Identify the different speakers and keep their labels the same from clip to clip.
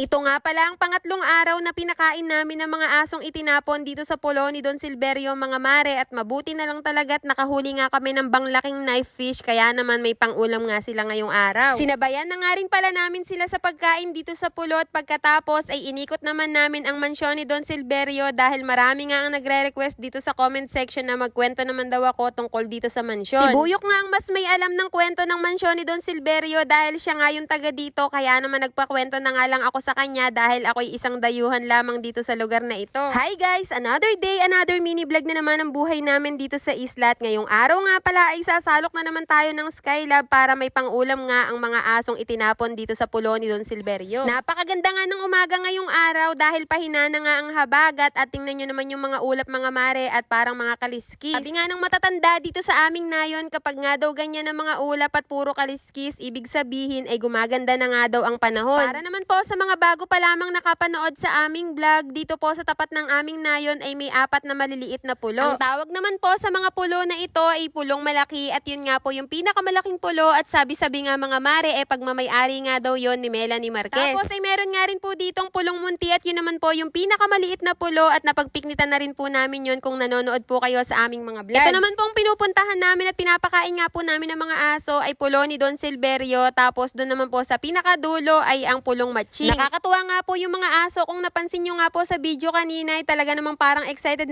Speaker 1: Ito nga pala ang pangatlong araw na pinakain namin ng mga asong itinapon dito sa pulo ni Don Silverio mga mare, at mabuti na lang talaga at nakahuli nga kami ng banglaking knife fish, kaya naman may pangulam nga sila ngayong araw. Sinabayan na nga rin pala namin sila sa pagkain dito sa pulo, at pagkatapos ay inikot naman namin ang mansyon ni Don Silverio dahil marami nga ang nagre-request dito sa comment section na magkwento naman daw ako tungkol dito sa mansyon. Si Buyok nga ang mas may alam ng kwento ng mansyon ni Don Silverio dahil siya nga yung taga dito, kaya naman nagpakwento na nga lang ako sa kanya dahil ako'y isang dayuhan lamang dito sa lugar na ito. Hi guys! Another day, another mini vlog na naman ang buhay namin dito sa isla, at ngayong araw nga pala ay sasalok na naman tayo ng Skylab para may pangulam nga ang mga asong itinapon dito sa pulo ni Don Silverio. Napakaganda nga ng umaga ngayong araw dahil pahina na nga ang habagat, at tingnan nyo naman yung mga ulap mga mare at parang mga kaliskis. Sabi nga ng matatanda dito sa aming nayon, kapag nga daw ganyan ang mga ulap at puro kaliskis, ibig sabihin ay gumaganda na nga daw ang panahon. Para naman po sa mga bago pa lamang nakapanood sa aming vlog, dito po sa tapat ng aming nayon ay may 4 na maliliit na pulo. Ang tawag naman po sa mga pulo na ito ay pulong malaki, at yun nga po yung pinakamalaking pulo, at sabi-sabi nga mga mare pagmamay-ari nga daw yon ni Melanie Marquez. Tapos ay meron nga rin po ditong pulong munti, at yun naman po yung pinakamaliit na pulo, at napagpiknitan na rin po namin yun kung nanonood po kayo sa aming mga vlogs. Ito naman pong pinupuntahan namin at pinapakain nga po namin ng mga aso ay pulo ni Don Silverio, tapos doon naman po sa pinakadulo ay ang pulong matching. Nakakatuwa nga po yung mga aso, kung napansin nyo nga po sa video kanina ay talaga namang parang excited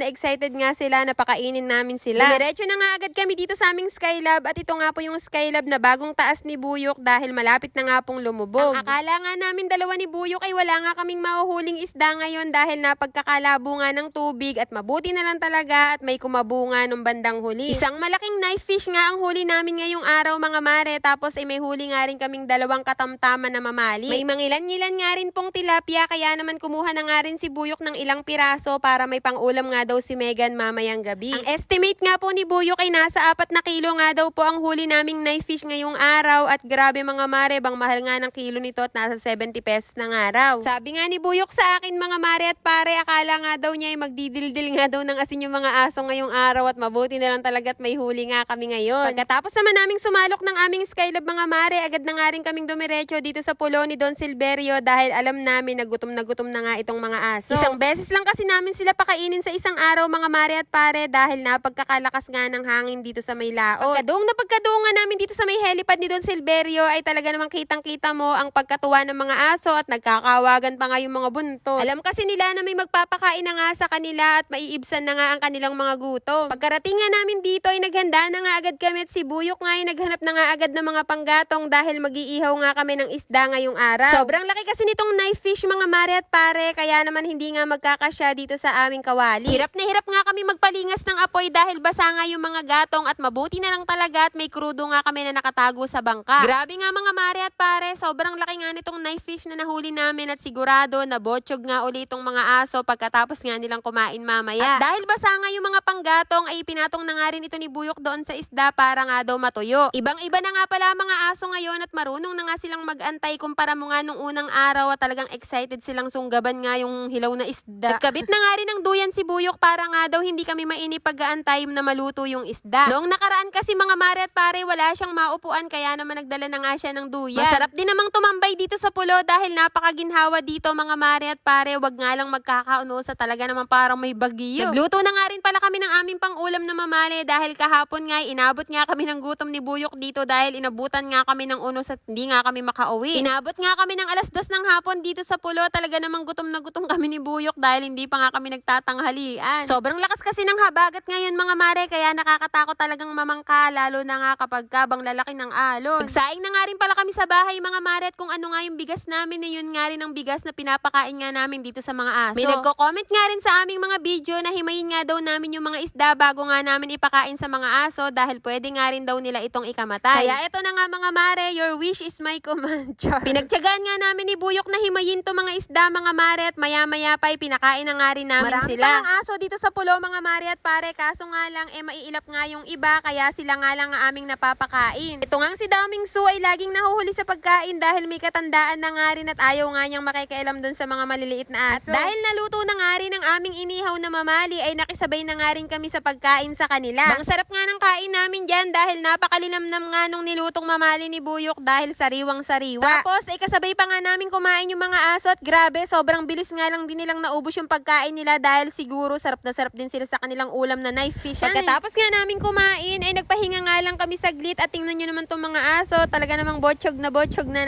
Speaker 1: nga sila na pakainin namin sila. Diretso na nga agad kami dito sa aming Skylab, at ito nga po yung Skylab na bagong taas ni Buyok dahil malapit na nga pong lumubog. Ang akala nga namin dalawa ni Buyok ay wala nga kaming mahuhuling isda ngayon dahil napagkakalabo nga ng tubig, at mabuti na lang talaga at may kumabunga nung bandang huli. Isang malaking knife fish nga ang huli namin ngayong araw mga mare, tapos ay may huli nga rin kaming 2 katamtaman na mamali. May mangilan-ngilan nga rin pong tilapia, kaya naman kumuha na nga rin si Buyok ng ilang piraso para may pangulam nga daw si Megan mamayang gabi. Ang estimate nga po ni Buyok ay nasa 4 na kilo nga daw po ang huli naming knife fish ngayong araw, at grabe mga mare, bang mahal nga ng kilo nito at nasa 70 pesos na nga raw. Sabi nga ni Buyok sa akin mga mare at pare, akala nga daw niya ay magdidildil nga daw ng asin yung mga aso ngayong araw, at mabuti na lang talaga at may huli nga kami ngayon. Pagkatapos naman naming sumalok ng aming Skylab mga mare, agad na nga rin kaming dumiretso dito sa pulo ni Don Silverio dahil alam namin na gutom na nga itong mga aso. Isang beses lang kasi namin sila pakainin sa isang araw mga mare at pare dahil napagkakalakas nga ng hangin dito sa may laot. Pagkadoong nga namin dito sa may helipad ni Don Silverio ay talaga namang kitang-kita mo ang pagkatuwa ng mga aso, at nagkakawagan pa nga yung mga buntot. Alam kasi nila na may magpapakain na nga sa kanila at maiibsan na nga ang kanilang mga gutom. Pagkarating nga namin dito ay naghanda na nga agad kami, at si Buyok nga ay naghanap na nga agad ng mga panggatong dahil mag-iihaw nga kami ng isda ngayong araw. Sobrang laki kasi nitong knife fish mga mare at pare, kaya naman hindi nga magkakasya dito sa aming kawali. Hirap na hirap nga kami magpalingas ng apoy dahil basa nga yung mga gatong, at mabuti na lang talaga at may krudo nga kami na nakatago sa bangka. Grabe nga mga mare at pare, sobrang laki nga nitong knife fish na nahuli namin, at sigurado na botsyog nga uli itong mga aso pagkatapos nga nilang kumain mamaya. At dahil basa nga yung mga panggatong ay pinatong na nga rin ito ni Buyok doon sa isda para nga daw matuyo. Ibang-iba na nga pala mga aso ngayon, at marunong na nga silang mag-antay kumpara mo nga nung unang araw, at talagang excited silang sunggaban nga yung hilaw na isda. Nagkabit na nga rin ng duyan si Buyok para nga daw hindi kami mainip pag-aantay na maluto yung isda. Noong nakaraan kasi mga mare at pare, wala siyang maupuan, kaya naman nagdala na nga siya ng duyan. Masarap din namang tumambay dito sa pulo dahil napakaginhawa dito mga mare at pare, wag nga lang magkakauno sa talaga naman parang may bagyo. Nagluto na nga rin pala kami ng aming pang-ulam na mamali dahil kahapon nga inabot nga kami ng gutom ni Buyok dito dahil inabutan nga kami ng unos at hindi nga kami makauwi. Inabot nga kami ng 2:00 ng hapon dito sa pulo, talaga namang gutom na gutom kami ni Buyok dahil hindi pa nga kami nagtatanghalian. Sobrang lakas kasi ng habagat ngayon mga mare, kaya nakakatakot talagang mamangka, lalo na nga kapag kabang lalaki ng alon. Nagsaing na nga rin pala kami sa bahay mga mare, at kung ano nga yung bigas namin, na yun nga rin ang bigas na pinapakain nga namin dito sa mga aso. May nagko-comment nga rin sa aming mga video na himayin nga daw namin yung mga isda bago nga namin ipakain sa mga aso dahil pwede nga rin daw nila itong ikamatay. Kaya ito na nga mga mare, your wish is my command. Pinagtiyagaan nga namin ni Buyok na himayin to mga isda mga mare, at maya-maya pa pinakain na nga rin namin sila. Marami pang aso dito sa pulo mga mare at pare, kaso nga lang maiilap nga yung iba, kaya sila nga lang ang aming napapakain. Ito nga si Daming Su ay laging nahuhuli sa pagkain dahil may katandaan na nga rin at ayaw nga niyang makikialam dun sa mga maliliit na aso. Dahil naluto na nga rin ang aming inihaw na mamali ay nakisabay na nga rin kami sa pagkain sa kanila. Ang sarap nga ng kain namin dyan dahil napakalinamnam nga nung nilutong mamali ni Buyok dahil sariwang-sariwa. Tapos ay kasabay pa nga namin kumain kumain yung mga aso at grabe, sobrang bilis nga lang din nilang naubos yung pagkain nila dahil siguro sarap na sarap din sila sa kanilang ulam na knife fish. Pagkatapos nga namin kumain, ay nagpahinga nga lang kami saglit at tingnan nyo naman tong mga aso, talaga namang botsyog na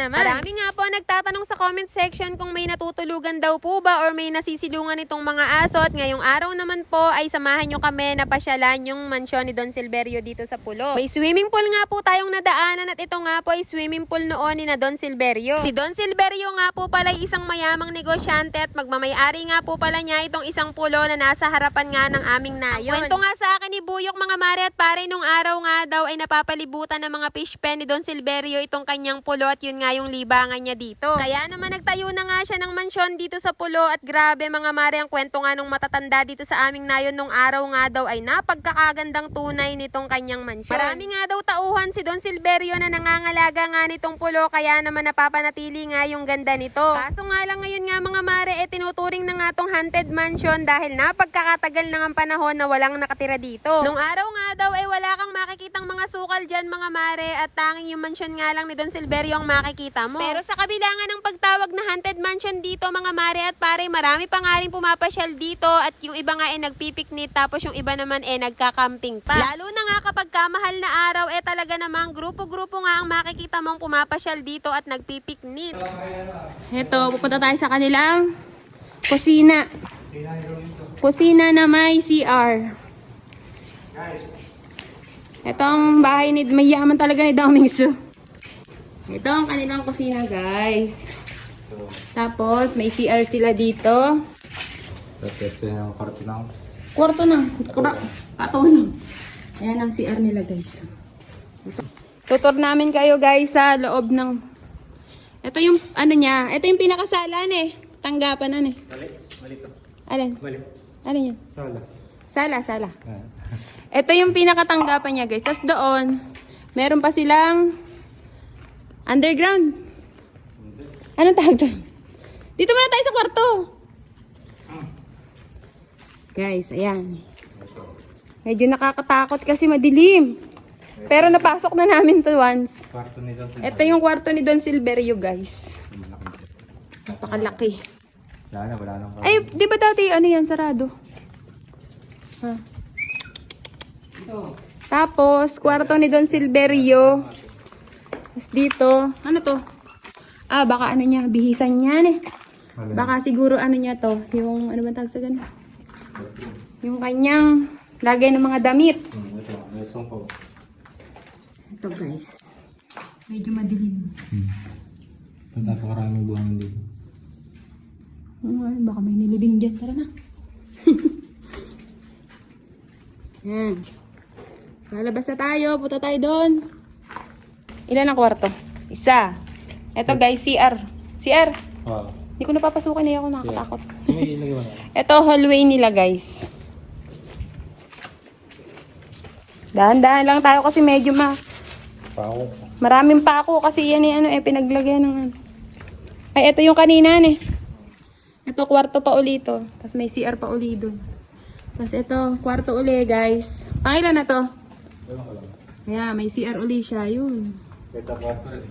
Speaker 1: naman. Marami nga po nagtatanong sa comment section kung may natutulugan daw po ba or may nasisilungan itong mga aso at ngayong araw naman po ay samahan nyo kami na pasyalan yung mansyon ni Don Silverio dito sa Pulo. May swimming pool nga po tayong nadaanan at ito nga po ay swimming pool noon ni na Don Silverio. Si Don Silverio nga po pala isang mayamang negosyante at magmamayari nga po pala niya itong isang pulo na nasa harapan nga ng aming nayon. Kwento nga sa akin ni Buyok mga mare at pare nung araw nga daw ay napapalibutan ng mga fish pen ni Don Silverio itong kanyang pulo at yun nga yung libangan niya dito. Kaya naman nagtayo na nga siya ng mansyon dito sa pulo at grabe mga mare ang kwento nga nung matatanda dito sa aming nayon nung araw nga daw ay napagkakagandang tunay nitong kanyang mansyon. Marami nga daw tauhan si Don Silverio na nangangalaga nga nitong pulo kaya naman napapanatili nga yung ganda nito. Kaso nga lang ngayon nga mga mare tinuturing na nga tong haunted mansion dahil napagkakatagal na ng panahon na walang nakatira dito. Nung araw nga daw wala kang makikitang mga sukal dyan mga mare at tanging yung mansion nga lang ni Don Silverio ang makikita mo. Pero sa kabila nga ng pagtawag na haunted mansion dito mga mare at pare, marami pa nga rin pumapasyal dito at yung iba nga nagpipiknik tapos yung iba naman nagka-camping pa. Lalo na nga kapag kamahal na araw talaga namang grupo-grupo nga ang makikita mong pumapasyal dito at nagpipiknik. Heto, pupunta tayo sa kanilang kusina. Kusina na may CR. Ito ang bahay ni mayaman talaga ni Domingsu. Ito ang kanilang kusina, guys. Tapos may CR sila dito.
Speaker 2: Tapos yung kwarto na.
Speaker 1: Kwarto na. Katulong. Ayan ang CR nila, guys. Tutor namin kayo, guys, sa loob ng... Ito yung, ano niya, ito yung pinakasalan Tanggapan
Speaker 2: Mali to.
Speaker 1: Alin?
Speaker 2: Mali.
Speaker 1: Alin yan?
Speaker 2: Sala.
Speaker 1: Sala. Ito yung pinakatanggapan niya, guys. Tapos doon, meron pa silang underground. Anong tawag to? Dito muna tayo sa kwarto. Guys, ayan. Medyo nakakatakot kasi madilim. Pero napasok na namin to once.
Speaker 2: Kwarto ni Don Silverio.
Speaker 1: Ito yung kwarto ni Don Silverio, guys. Napakalaki.
Speaker 2: Wala nang kwarto.
Speaker 1: Ay, di ba dati ano yan, sarado? Ha? Tapos, kwarto ni Don Silverio. Tapos dito, ano to? Ah, baka ano niya, bihisan niya Baka siguro ano niya to, yung, ano ba tawag sa ganun? Yung kanyang lagay ng mga damit.
Speaker 2: Ito, may sumpo.
Speaker 1: Ito guys, medyo madilim.
Speaker 2: Napakaraming buhangin dito.
Speaker 1: Baka may nilibing dyan, tara na. Yan. Lalabas na tayo, punta tayo doon. Ilan ang kwarto? Isa. Ito guys, CR. CR.
Speaker 2: Wow.
Speaker 1: Hindi ko napapasukan ako nakakatakot.
Speaker 2: May ilagay mo na.
Speaker 1: Ito hallway nila guys. Dahan-dahan lang tayo kasi medyo
Speaker 2: Pao.
Speaker 1: maraming pa ako kasi yan pinaglagyan ng ano. Ay, ito yung kanina Ito kwarto pa uli to. Tapos may CR pa uli doon. Tapos ito, kwarto uli guys. Pangilan na to? Kaya may CR uli siya, yun.
Speaker 2: Ito kwarto rin.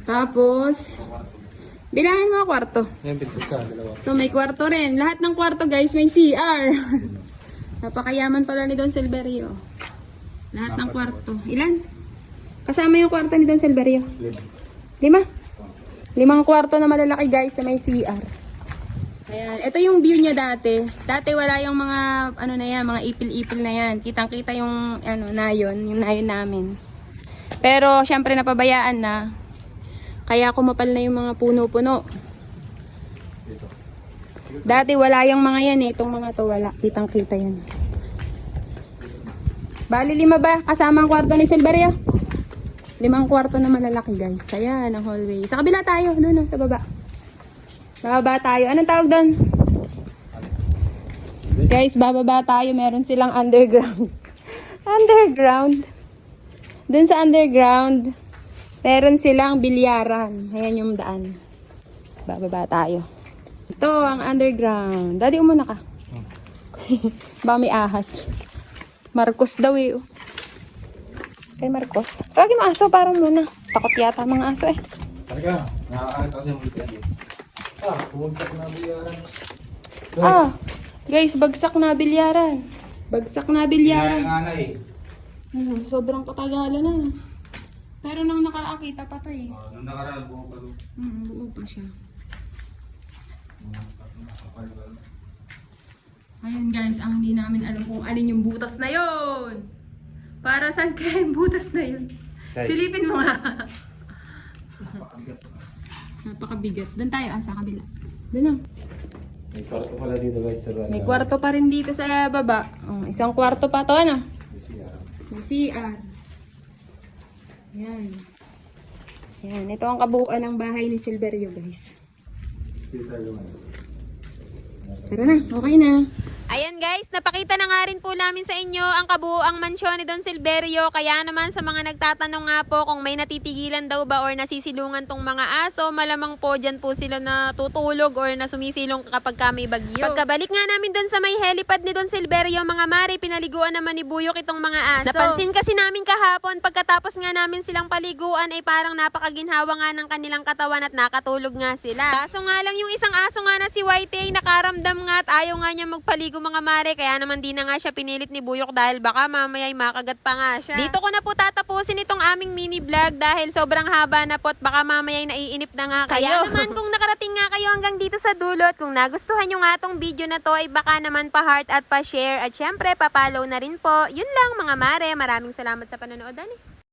Speaker 1: Tapos, bilangin mo ang kwarto.
Speaker 2: Yan, pinto sa dalawa.
Speaker 1: So, may kwarto rin. Lahat ng kwarto guys, may CR. Napakayaman pala ni Don Silverio. Lahat ng kwarto. Ilan? Kasama yung kwarto ni Don Silverio? 5? 5 kwarto na malalaki guys na may CR. Ayan. Ito yung view niya dati. Dati wala yung mga, ano na yan, mga ipil-ipil na yan. Kitang-kita yung, nayon, yung nayon namin. Pero, syempre napabayaan na. Kaya kumapal na yung mga puno-puno. Dati wala yung mga yan itong mga to wala. Kitang-kita yan. Bali 5 ba? Kasama ang kwarto ni Silverio? 5 kwarto na malalaki guys. Ayan ang hallway. Sa kabila tayo. Doon sa baba. Bababa tayo. Anong tawag doon? Guys, bababa tayo. Meron silang underground. Underground. Doon sa underground, meron silang bilyaran. Ayan yung daan. Bababa tayo. Ito ang underground. Daddy, umuna ka. Baka may ahas. Marcos daw oh. Kay Marcos. Tawagin mo aso para muna. Takot yata mga aso
Speaker 2: Talaga, nakakalit kasi yung buti yan. Pumuntak na biyaran.
Speaker 3: Ah, guys, bagsak na bilyaran. Bagsak na bilyaran.
Speaker 2: Nanay.
Speaker 3: Sobrang katagalan na. Pero nang nakakita pa to eh.
Speaker 2: Nung nakaraan buo pa doon.
Speaker 3: Buo pa siya. Ayun guys, ang hindi namin alam kung alin yung butas na yon. Para saan kaya yung butas na yun?
Speaker 2: Guys.
Speaker 3: Silipin mo nga. Napakabigat. Doon tayo, sa kabila. Doon lang.
Speaker 2: May kwarto pala dito guys sa
Speaker 3: May kwarto pa rin dito sa baba. Oh, isang kwarto pa to, ano? May CR. Yan. Yan. Ito ang kabuuan ng bahay ni Silverio, guys. Tara na, okay na.
Speaker 1: Ayan guys, napakita na nga rin po namin sa inyo ang kabuuang mansyon ni Don Silverio. Kaya naman sa mga nagtatanong nga po kung may natitigilan daw ba or nasisilungan tong mga aso, malamang po dyan po sila natutulog or na sumisilong kapag ka may bagyo. Pagkabalik nga namin doon sa may helipad ni Don Silverio, mga mare, pinaliguan naman ni Buyok itong mga aso. Napansin kasi namin kahapon, pagkatapos nga namin silang paliguan ay parang napakaginhawa nga ng kanilang katawan at nakatulog nga sila. Kaso nga lang yung isang aso nga na si Whitey, nakaramdam nga at ayaw nga niya magpaligo mga mare, kaya naman di na nga siya pinilit ni Buyok dahil baka mamaya ay makagat pa nga siya. Dito ko na po tatapusin itong aming mini vlog dahil sobrang haba na po at baka mamaya ay naiinip na nga kayo. Kaya naman kung nakarating nga kayo hanggang dito sa dulo at kung nagustuhan nyo nga tong video na to ay baka naman pa-heart at pa-share at syempre pa-follow na rin po. Yun lang mga mare, maraming salamat sa panonood.